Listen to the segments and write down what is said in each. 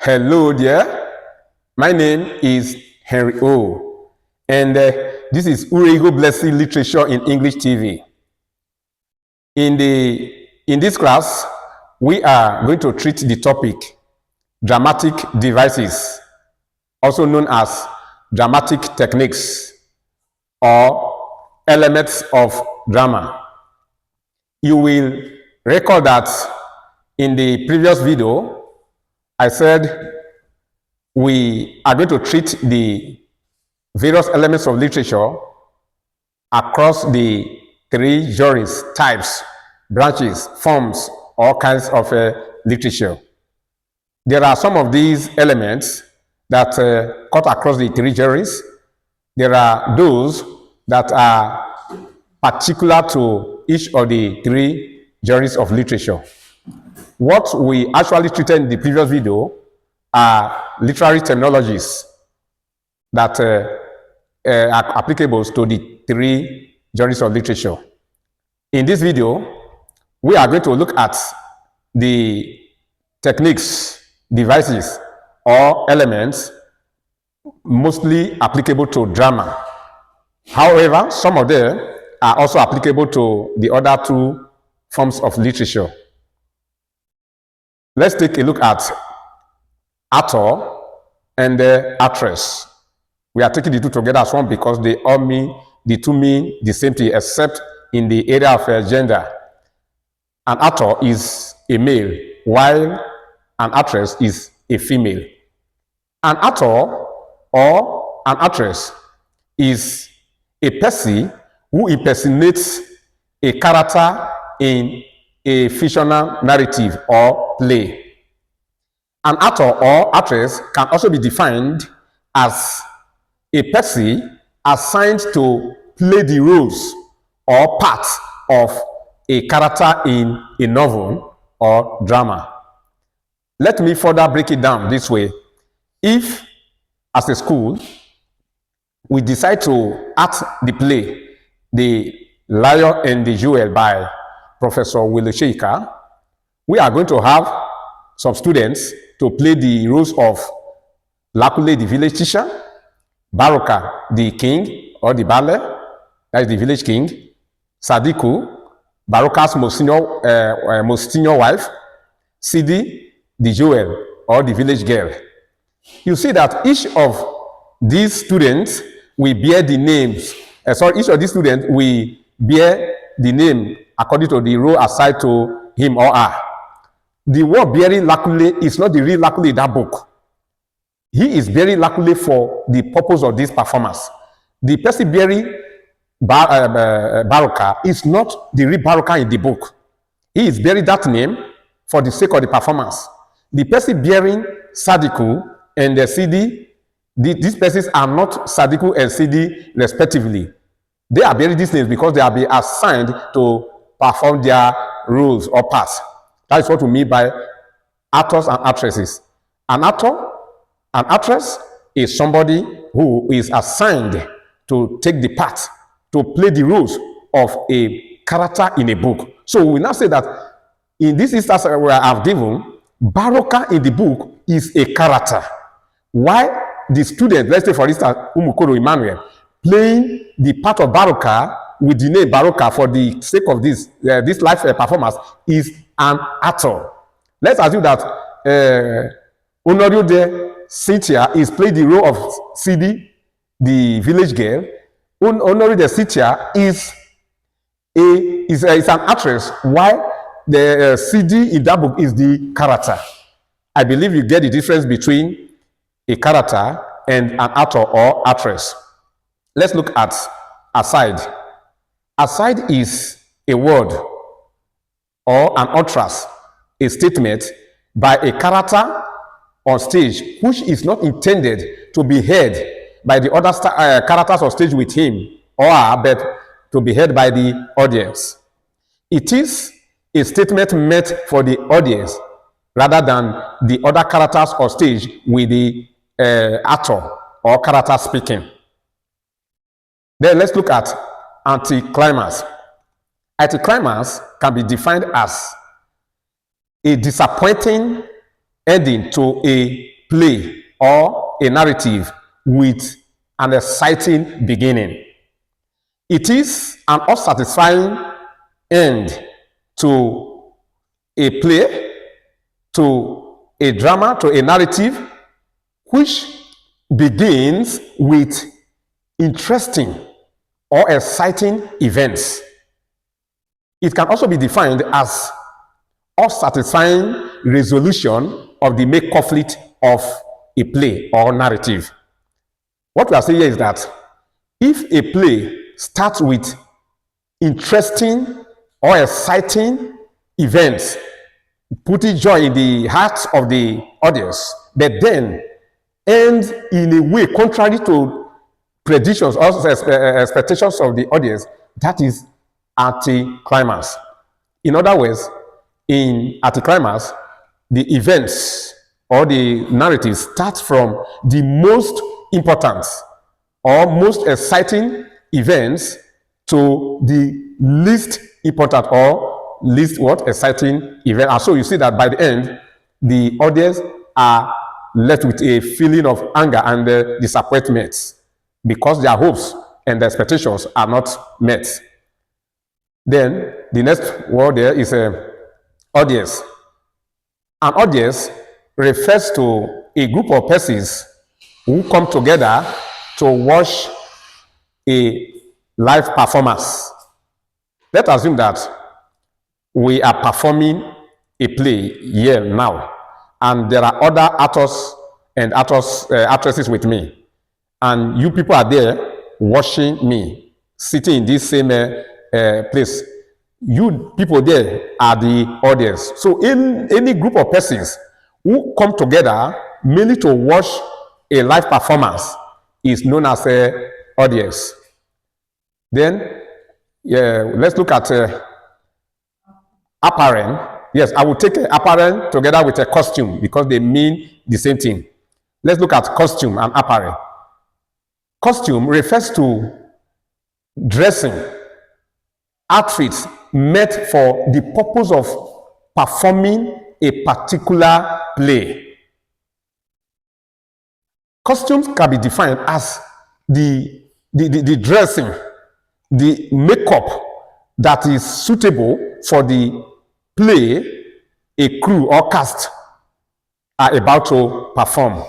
Hello there. My name is Henry O. And this is Urego Blessing Literature in English TV. In this class, we are going to treat the topic dramatic devices, also known as dramatic techniques or elements of drama. You will recall that in the previous video, I said we are going to treat the various elements of literature across the three genres, types, branches, forms, all kinds of literature. There are some of these elements that cut across the three genres. There are those that are particular to each of the three genres of literature. What we actually treated in the previous video are literary terminologies that are applicable to the three genres of literature. In this video, we are going to look at the techniques, devices, or elements mostly applicable to drama. However, some of them are also applicable to the other two forms of literature. Let's take a look at actor and actress. We are taking the two together as one because the two mean the same thing, except in the area of gender. An actor is a male, while an actress is a female. An actor or an actress is a person who impersonates a character in a fictional narrative or play. An actor or actress can also be defined as a person assigned to play the roles or parts of a character in a novel or drama. Let me further break it down this way. If, as a school, we decide to act the play, The Lion and the Jewel by Professor Willie Shaker, we are going to have some students to play the roles of Lakule, the village teacher, Baroka, the king or the ballet, that is the village king, Sadiku, Baroka's most senior wife, Sidi, the jewel or the village girl. You see that each of these students will bear the names. Each of these students will bear the name according to the role assigned to him or her. The word bearing Lakule is not the real Lakule in that book. He is bearing Lakule for the purpose of this performance. The person bearing Baroka is not the real Baroka in the book. He is bearing that name for the sake of the performance. The person bearing Sadiku and the Sidi, these persons are not Sadiku and Sidi respectively. They are bearing these names because they are being assigned to perform their roles or parts. That is what we mean by actors and actresses. An actor, an actress is somebody who is assigned to take the part, to play the roles of a character in a book. So we now say that in this instance where I have given, Baroka in the book is a character. Why the student, let's say for instance, Umukoro Emmanuel, playing the part of Baroka with the name Baroka for the sake of this live performance is an actor. Let's assume that Honorable Cynthia is playing the role of Sidi, the village girl. Honorable Cynthia is an actress, while the Sidi in that book is the character. I believe you get the difference between a character and an actor or actress. Let's look at aside. Aside is a word or an utterance, a statement by a character on stage which is not intended to be heard by the other characters on stage with him or her, but to be heard by the audience. It is a statement meant for the audience rather than the other characters on stage with the actor or character speaking. Then let's look at anticlimax. Anticlimax can be defined as a disappointing ending to a play or a narrative with an exciting beginning. It is an unsatisfying end to a play, to a drama, to a narrative, which begins with interesting or exciting events. It can also be defined as unsatisfying resolution of the main conflict of a play or narrative. What we are saying here is that if a play starts with interesting or exciting events, putting joy in the hearts of the audience, but then ends in a way contrary to predictions or expectations of the audience, that is anticlimax. In other words, in anticlimax, the events or the narrative starts from the most important or most exciting events to the least important or least exciting event. And so you see that by the end, the audience are left with a feeling of anger and disappointment because their hopes and their expectations are not met. Then the next word there is audience. An audience refers to a group of persons who come together to watch a live performance. Let's assume that we are performing a play here now, and there are other actors and actresses with me, and you people are there watching me, sitting in this same place. You people there are the audience. So in any group of persons who come together mainly to watch a live performance is known as an audience. Then let's look at apparel. Yes, I will take apparel together with a costume because they mean the same thing. Let's look at costume and apparel. Costume refers to dressing, outfits made for the purpose of performing a particular play. Costumes can be defined as the dressing, the makeup that is suitable for the play a crew or cast are about to perform.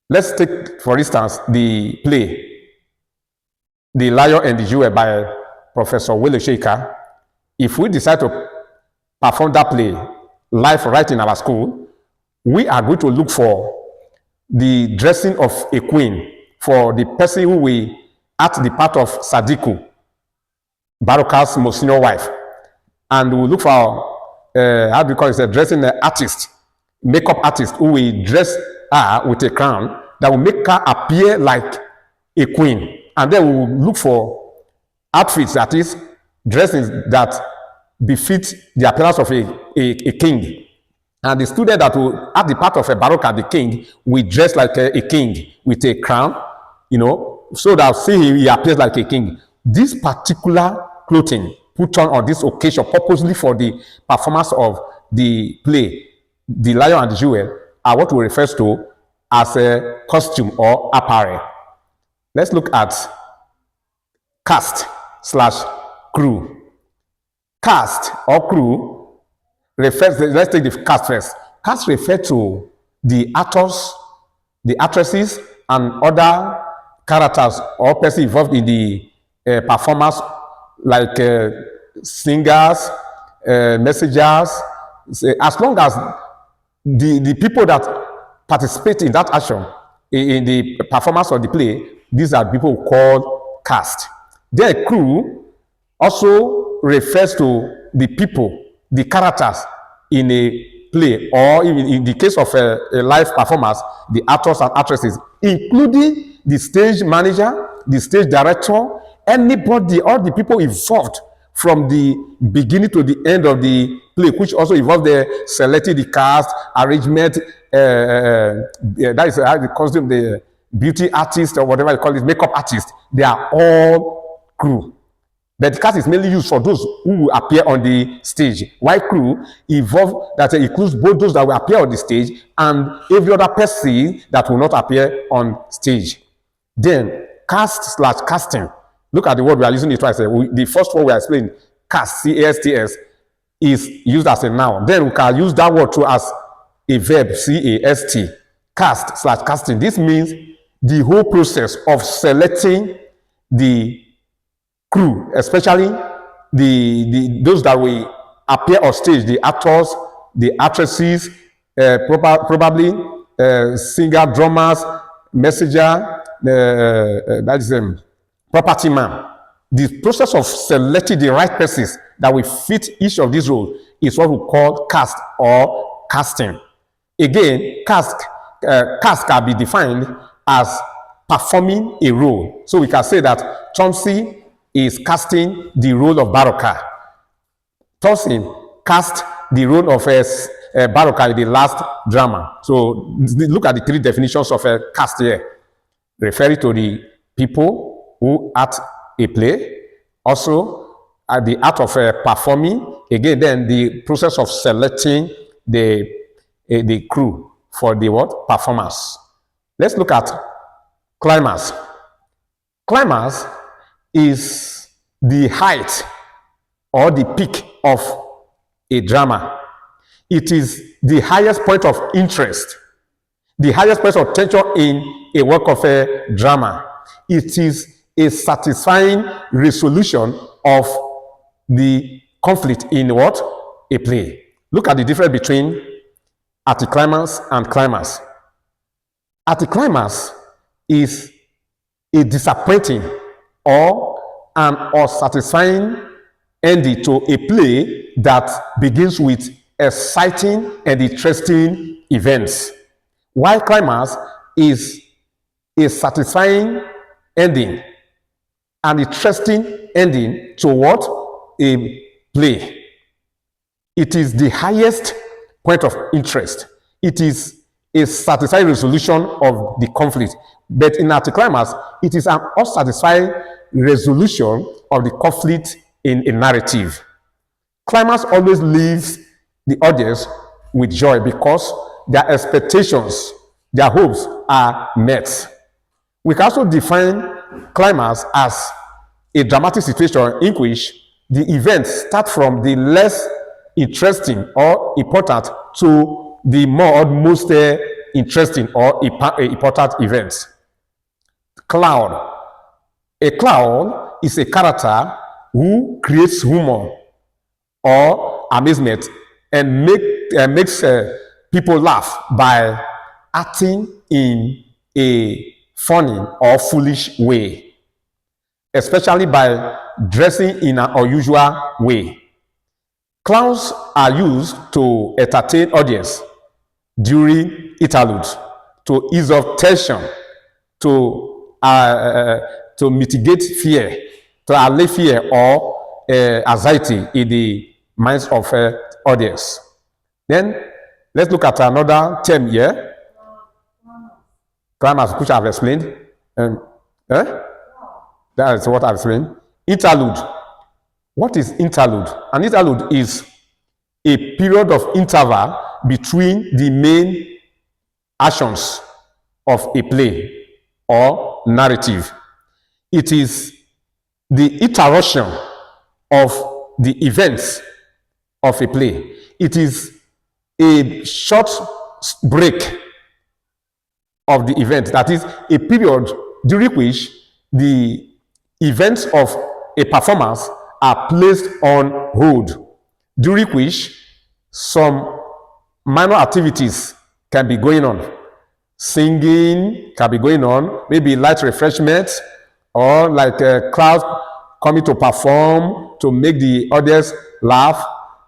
Let's take, for instance, the play, The Lion and the Jewel by Professor Wole Soyinka. If we decide to perform that play live right in our school, we are going to look for the dressing of a queen, for the person who will act the part of Sadiku, Baruka's most senior wife. And we'll look for, how do we call it, a dressing artist, makeup artist, who will dress her with a crown that will make her appear like a queen. And then we'll look for outfits, that is, dressings that befit the appearance of a king. And the student that will act the part of a Baruka, the king, will dress like a king with a crown, so that see him, he appears like a king. This particular clothing put on this occasion purposely for the performance of the play, The Lion and the Jewel, are what we refer to as a costume or apparel. Let's look at cast/crew. Cast or crew refers, let's take the cast first. Cast refers to the actors, the actresses, and other characters or persons involved in the performance, like singers, messengers. As long as the people that participate in that action, in the performance of the play, these are people called cast. Then crew also refers to the people, the characters in a play, or even in the case of a live performance, the actors and actresses, including the stage manager, the stage director, anybody, all the people involved from the beginning to the end of the play, which also involve the selecting the cast, arrangement, that is how the costume, the beauty artist or whatever you call it, makeup artist. They are all crew. But cast is mainly used for those who will appear on the stage. While crew evolved that includes both those that will appear on the stage and every other person that will not appear on stage. Then cast/casting. Look at the word we are using it twice. The first one we are explaining, cast, C-A-S-T-S, is used as a noun. Then we can use that word too as a verb, C-A-S-T, cast/casting. This means the whole process of selecting the crew, especially those that will appear on stage, the actors, the actresses, probably singer, drummers, messenger, that is property man. The process of selecting the right persons that will fit each of these roles is what we call cast or casting. Again, cast can be defined as performing a role. So we can say that Chauncey is casting the role of Baroka. Thompson cast the role of Baroka in the last drama. So look at the three definitions of a cast here, referring to the people who act a play, also at the art of performing, again then the process of selecting the crew for the what? Performance. Let's look at climax. Climax is the height or the peak of a drama. It is the highest point of interest, the highest point of tension in a work of a drama. It is a satisfying resolution of the conflict in what? A play. Look at the difference between anticlimax and climax. Anticlimax is a disappointing or an unsatisfying ending to a play that begins with exciting and interesting events, while climax is a satisfying ending, an interesting ending to what? A play. It is the highest point of interest. It is a satisfying resolution of the conflict. But in anticlimax, it is an unsatisfying resolution of the conflict in a narrative. Climax always leaves the audience with joy because their expectations, their hopes are met. We can also define climax as a dramatic situation in which the events start from the less interesting or important to the more most interesting or important events. Clown. A clown is a character who creates humor or amazement and makes people laugh by acting in a funny or foolish way, especially by dressing in an unusual way. Clowns are used to entertain audience during interludes, to ease off tension, to mitigate fear, to allay fear or anxiety in the minds of audience. Then let's look at another term here. Climax, which I've explained. That is what I've explained. Interlude. What is interlude? An interlude is a period of interval between the main actions of a play or narrative. It is the interruption of the events of a play. It is a short break of the event. That is a period during which the events of a performance are placed on hold, during which some minor activities can be going on. Singing can be going on, maybe light refreshment, or like a crowd coming to perform to make the audience laugh,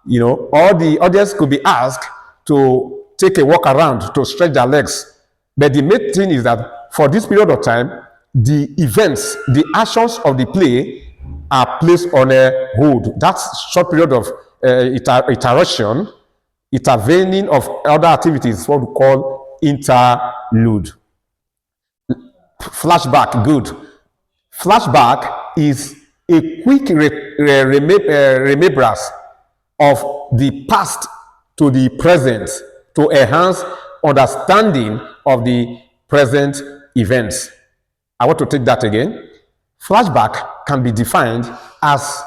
or the audience could be asked to take a walk around to stretch their legs. But the main thing is that for this period of time, the events, the actions of the play are placed on a hold. That short period of interruption, intervening of other activities, what we call interlude. Flashback, good. Flashback is a quick remembrance of the past to the present to enhance understanding of the present events. I want to take that again. Flashback can be defined as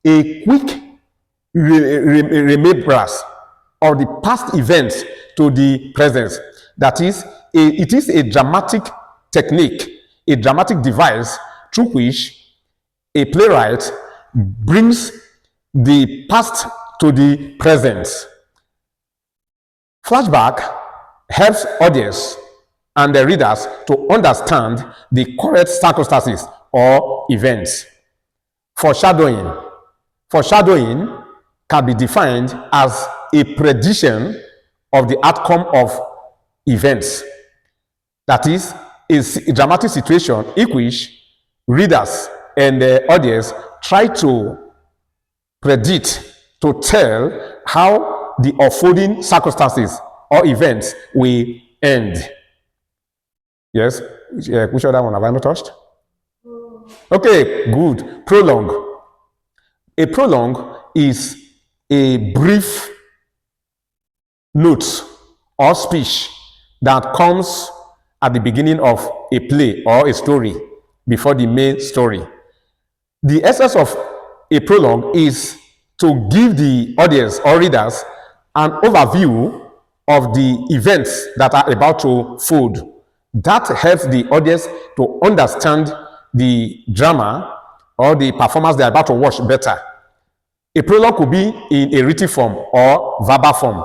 a quick remembrance of the past events to the present. That is, it is a dramatic technique, a dramatic device through which a playwright brings the past to the present. Flashback helps audience and the readers to understand the correct circumstances or events. Foreshadowing. Foreshadowing can be defined as a prediction of the outcome of events. That is, a dramatic situation in which readers and the audience try to predict, to tell how the unfolding circumstances or events will end. Yes? Which other one have I not touched? Okay, good. Prologue. A prologue is a brief note or speech that comes at the beginning of a play or a story before the main story. The essence of a prologue is to give the audience or readers an overview of the events that are about to fold. That helps the audience to understand the drama or the performance they are about to watch better. A prologue could be in a written form or verbal form.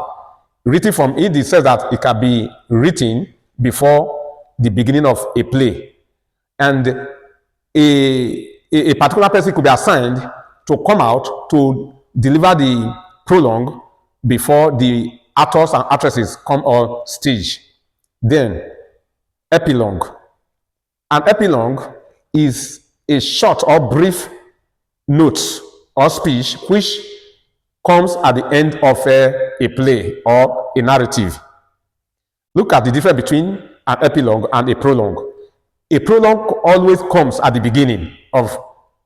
Written form, it says that it can be written before the beginning of a play. And a particular person could be assigned to come out to deliver the prologue before the actors and actresses come on stage. Then, epilogue. An epilogue is a short or brief note or speech which comes at the end of a play or a narrative. Look at the difference between an epilogue and a prologue. A prologue always comes at the beginning of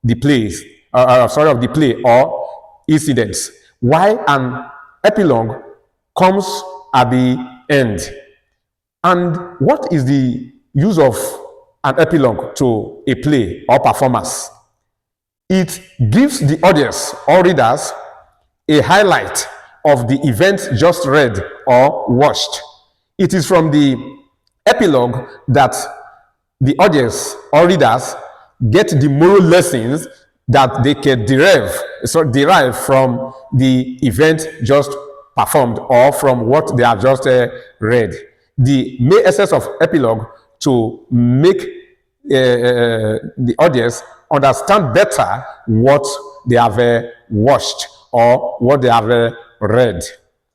the plays, of the play or incidents, while an epilogue comes at the end. And what is the use of an epilogue to a play or performance? It gives the audience or readers a highlight of the event just read or watched. It is from the epilogue that the audience or readers get the moral lessons that they can derive from the event just performed or from what they have just read. The main essence of epilogue to make the audience understand better what they have watched or what they have read.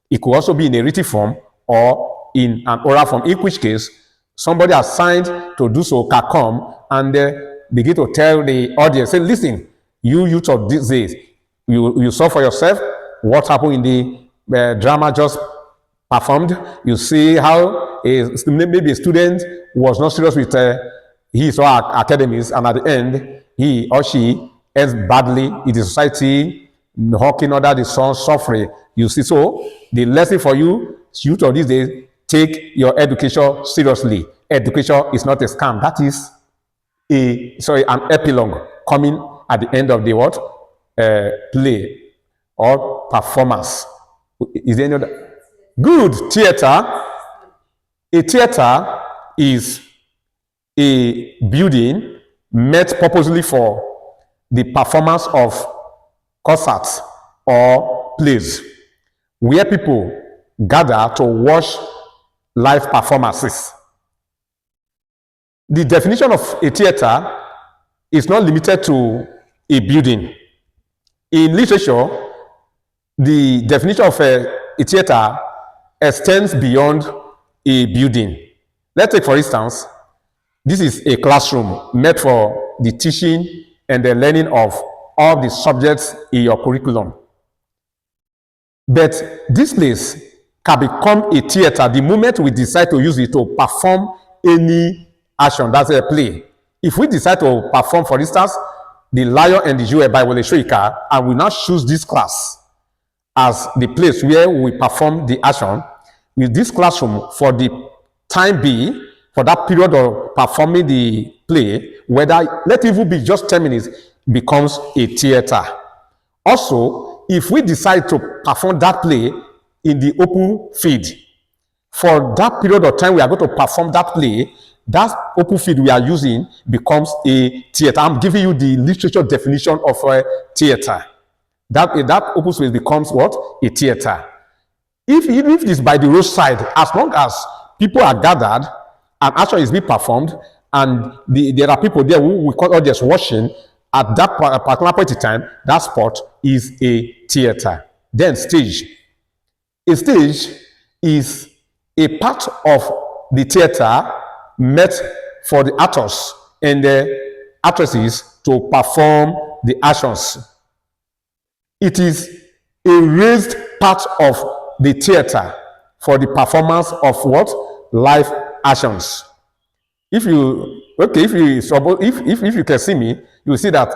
It could also be in a written form or in an oral form, in which case somebody assigned to do so can come and begin to tell the audience, say, listen, you youth of these days, you saw for yourself what happened in the drama just performed. You see how maybe a student was not serious with his or her academies, and at the end, he or she ends badly in the society, hawking under the sun, suffering. You see, so the lesson for you, youth of these days, take your education seriously. Education is not a scam. That is an epilogue coming at the end of the what? Play or performance. Is there any other? Good. Theater. A theater is a building made purposely for the performance of concerts or plays, where people gather to watch live performances. The definition of a theater is not limited to a building. In literature, the definition of a theater extends beyond a building. Let's take, for instance, this is a classroom meant for the teaching and the learning of all the subjects in your curriculum. But this place can become a theater the moment we decide to use it to perform any action, that's a play. If we decide to perform, for instance, the Lion and the Jewel by Wole Soyinka, and we now choose this class as the place where we perform the action. With this classroom for the time being, for that period of performing the play, whether let it even be just 10 minutes, becomes a theater. Also, if we decide to perform that play in the open field, for that period of time we are going to perform that play, that open field we are using becomes a theater. I'm giving you the literature definition of a theater. That open space becomes what? A theater. If it is by the roadside, as long as people are gathered and action is being performed, and there are people there who we call audience watching at that particular point in time, that spot is a theater. Then stage. A stage is a part of the theater met for the actors and the actresses to perform the actions. It is a raised part of the theater for the performance of what? Live actions. If you can see me, you will see that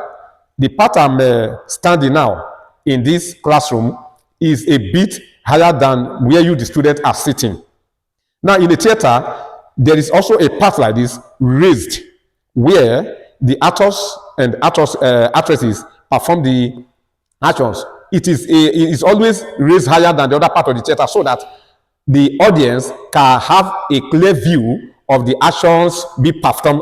the part I'm standing now in this classroom is a bit higher than where you, the students, are sitting. Now, in the theater, there is also a part like this raised, where the actors and actresses perform the actions. It is always raised higher than the other part of the theater, so that the audience can have a clear view of the actions being performed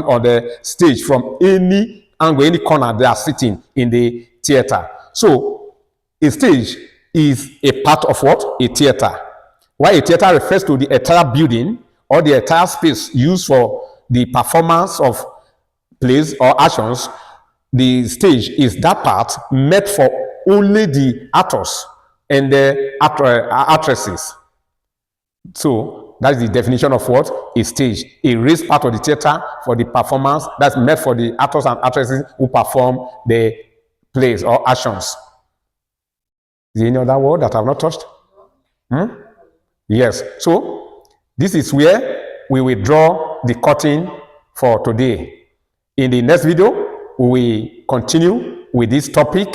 on the stage from any angle, any corner they are sitting in the theater. So, a stage is a part of what? A theater. While a theater refers to the entire building or the entire space used for the performance of plays or actions, the stage is that part meant for only the actors and the actresses. So that's the definition of what? A stage. A raised part of the theater for the performance that's meant for the actors and actresses who perform the plays or actions. Is there any other word that I have not touched? Yes. So this is where we will draw the curtain for today. In the next video, we will continue with this topic,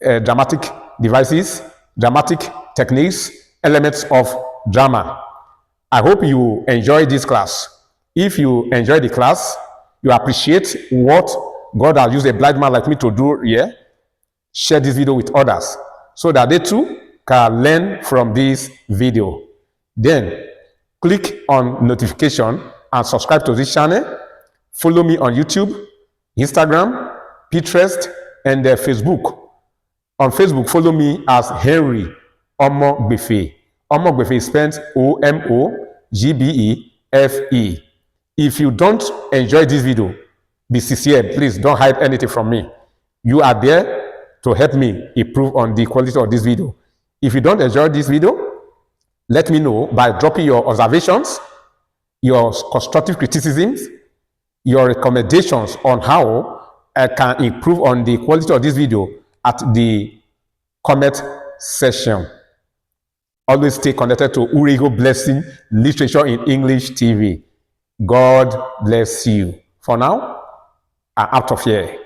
dramatic devices, dramatic techniques, elements of drama. I hope you enjoy this class. If you enjoy the class, you appreciate what God has used a blind man like me to do here, share this video with others so that they too can learn from this video. Then click on notification and subscribe to this channel. Follow me on YouTube, Instagram, Pinterest, and Facebook. On Facebook, follow me as Henry Omogbefe. Omogbefe is spelled Omogbefe. If you don't enjoy this video, be sincere. Please don't hide anything from me. You are there to help me improve on the quality of this video. If you don't enjoy this video, let me know by dropping your observations, your constructive criticisms, your recommendations on how I can improve on the quality of this video at the comment section. Always stay connected to Urigo Blessing Literature in English TV. God bless you. For now, I'm out of here.